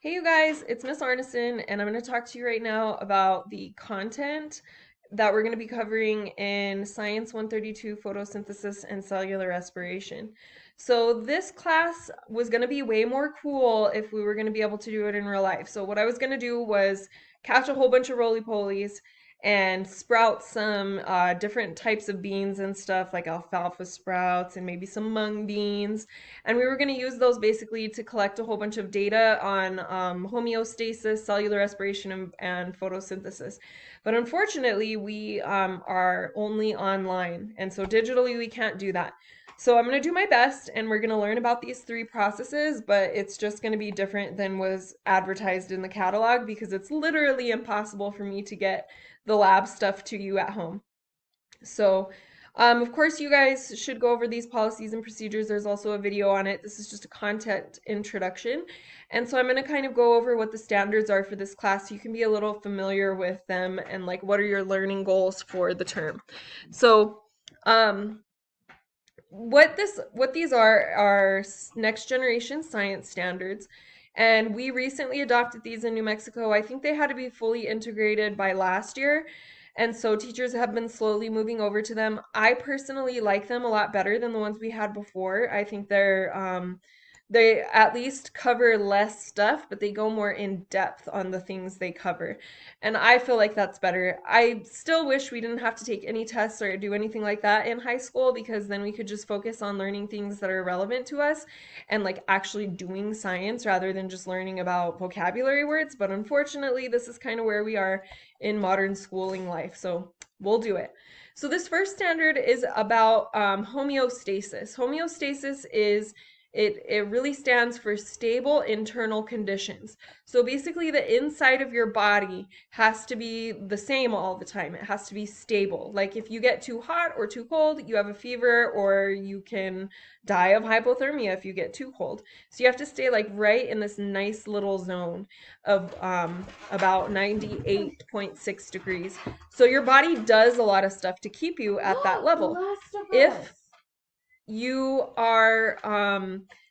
Hey you guys, it's Miss Arneson, and I'm going to talk to you right now about the content that we're going to be covering in Science 132 photosynthesis and cellular respiration. So, this class was going to be way more cool if we were going to be able to do it in real life. So, what I was going to do was catch a whole bunch of roly polies and sprout some different types of beans and stuff like alfalfa sprouts and maybe some mung beans, and we were going to use those basically to collect a whole bunch of data on homeostasis, cellular respiration, and photosynthesis. But unfortunately, we are only online, and so digitally we can't do that. So I'm going to do my best, and we're going to learn about these three processes, but it's just going to be different than was advertised in the catalog because it's literally impossible for me to get the lab stuff to you at home. So, of course, you guys should go over these policies and procedures. There's also a video on it. This is just a content introduction. And so I'm going to kind of go over what the standards are for this class so you can be a little familiar with them and like what are your learning goals for the term. So, um, what these are next generation science standards, and we recently adopted these in New Mexico. I think they had to be fully integrated by last year, and so teachers have been slowly moving over to them. I personally like them a lot better than the ones we had before. I think they at least cover less stuff, but they go more in depth on the things they cover. And I feel like that's better. I still wish we didn't have to take any tests or do anything like that in high school, because then we could just focus on learning things that are relevant to us and like actually doing science rather than just learning about vocabulary words. But unfortunately, this is kind of where we are in modern schooling life. So we'll do it. So this first standard is about homeostasis. Homeostasis is it really stands for stable internal conditions. So basically, the inside of your body has to be the same all the time. It has to be stable. Like if you get too hot or too cold, you have a fever, or you can die of hypothermia if you get too cold. So you have to stay like right in this nice little zone of about 98.6 degrees. So your body does a lot of stuff to keep you at that The level. Last of If Us. you are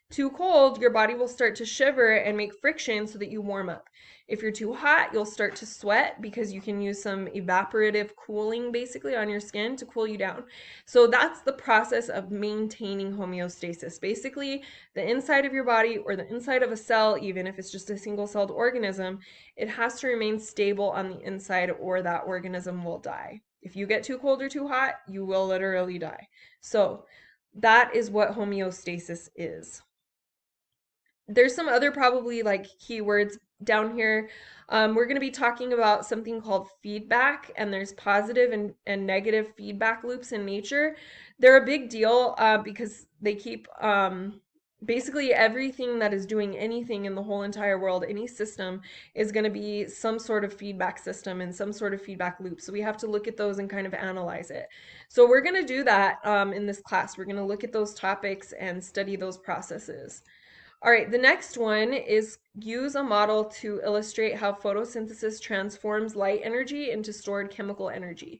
too cold, your body will start to shiver and make friction so that you warm up. If you're too hot, you'll start to sweat because you can use some evaporative cooling basically on your skin to cool you down. So that's the process of maintaining homeostasis. Basically, the inside of your body or the inside of a cell, even if it's just a single celled organism, it has to remain stable on the inside or that organism will die. If you get too cold or too hot, you will literally die. So, that is what homeostasis is. There's some other probably like keywords down here. We're going to be talking about something called feedback, and there's positive and negative feedback loops in nature. They're a big deal because they keep basically everything that is doing anything in the whole entire world, any system, is going to be some sort of feedback system and some sort of feedback loop. So we have to look at those and kind of analyze it. So we're going to do that in this class. We're going to look at those topics and study those processes. All right, the next one is use a model to illustrate how photosynthesis transforms light energy into stored chemical energy.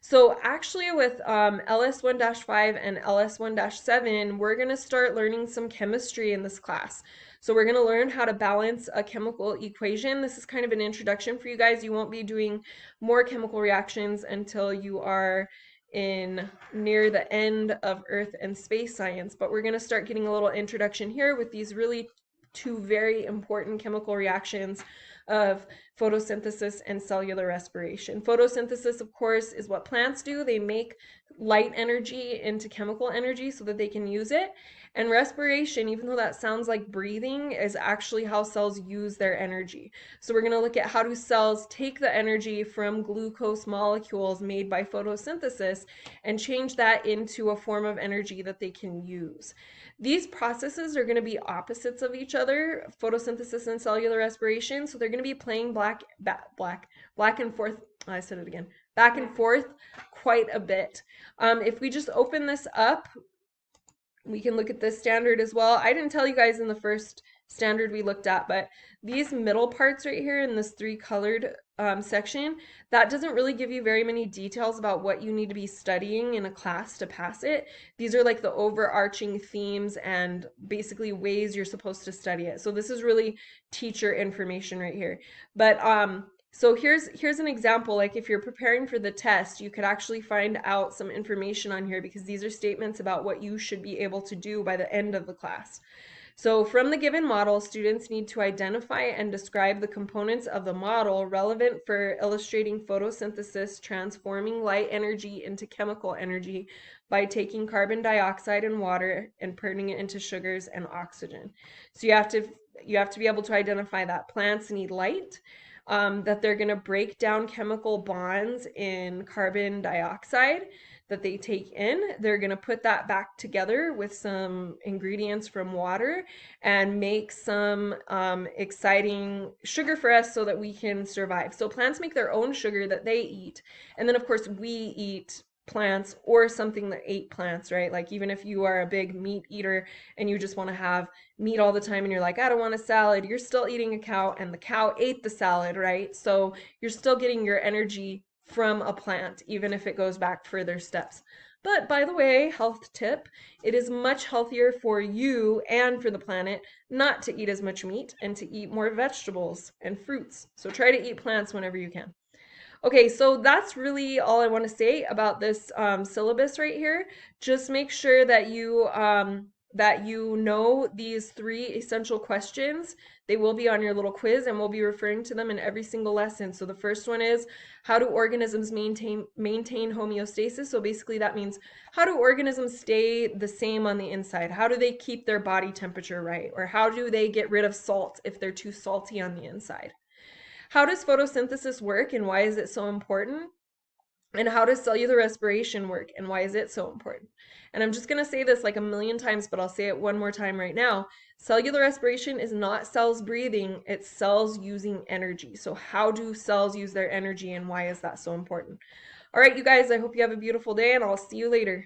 So actually with LS1-5 and LS1-7, we're going to start learning some chemistry in this class. So we're going to learn how to balance a chemical equation. This is kind of an introduction for you guys. You won't be doing more chemical reactions until you are in near the end of Earth and space science, but we're going to start getting a little introduction here with these really two very important chemical reactions of photosynthesis and cellular respiration. Photosynthesis, of course, is what plants do. They make light energy into chemical energy so that they can use it. And respiration, even though that sounds like breathing, is actually how cells use their energy. So we're going to look at how do cells take the energy from glucose molecules made by photosynthesis and change that into a form of energy that they can use. These processes are going to be opposites of each other, photosynthesis and cellular respiration. So they're going to be playing black and forth. I said it again. Back and forth quite a bit. If we just open this up, we can look at this standard as well. I didn't tell you guys in the first standard we looked at, but these middle parts right here in this three colored section, that doesn't really give you very many details about what you need to be studying in a class to pass it. These are like the overarching themes and basically ways you're supposed to study it. So this is really teacher information right here. But so here's an example. Like if you're preparing for the test, you could actually find out some information on here because these are statements about what you should be able to do by the end of the class. So from the given model, students need to identify and describe the components of the model relevant for illustrating photosynthesis, transforming light energy into chemical energy by taking carbon dioxide and water and turning it into sugars and oxygen. So you have to be able to identify that plants need light, that they're going to break down chemical bonds in carbon dioxide that they take in. They're going to put that back together with some ingredients from water and make some exciting sugar for us so that we can survive. So plants make their own sugar that they eat. And then, of course, we eat plants or something that ate plants, right? Like even if you are a big meat eater and you just want to have meat all the time and you're like, I don't want a salad, you're still eating a cow and the cow ate the salad, right? So you're still getting your energy from a plant, even if it goes back further steps. But by the way, health tip, it is much healthier for you and for the planet not to eat as much meat and to eat more vegetables and fruits. So try to eat plants whenever you can. Okay, so that's really all I want to say about this syllabus right here. Just make sure that you know these three essential questions. They will be on your little quiz, and we'll be referring to them in every single lesson. So the first one is, how do organisms maintain homeostasis? So basically that means, how do organisms stay the same on the inside? How do they keep their body temperature right? Or how do they get rid of salt if they're too salty on the inside? How does photosynthesis work and why is it so important? And how does cellular respiration work and why is it so important? And I'm just going to say this like a million times, but I'll say it one more time right now. Cellular respiration is not cells breathing, it's cells using energy. So, how do cells use their energy and why is that so important? All right, you guys, I hope you have a beautiful day and I'll see you later.